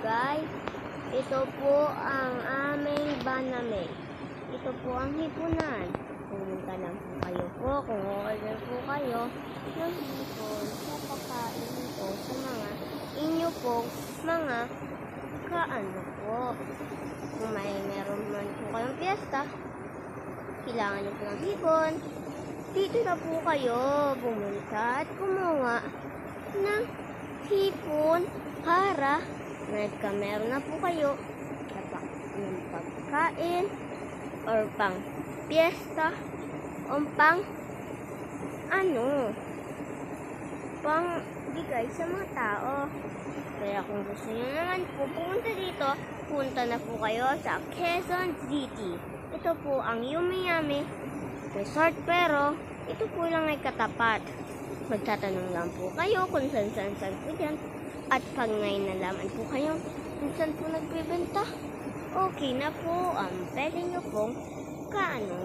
guys. Ito po ang aming banamay. Ito po ang hipunan. Pumunta lang po kayo po kung order po kayo ng hipon sa pagkain po sa mga inyo po mga kaano po. Kung meron man po kayong piyesta, kailangan nyo po ng hipon, dito na po kayo pumunta at kumuha ng hipon para meron na po kayo ng pagkain or pang piyesta o pang bigay sa mga tao. Kaya kung gusto nyo naman po pumunta dito, punta na po kayo sa Quezon City. Ito po ang Yummy Yummy Resort, pero ito po lang ay katapat. Magtatanong lang po kayo kung saan po dyan. At pag ngayon nalaman po kayo kung saan po nagbibenta, okay na po ang pwede nyo pong kaano.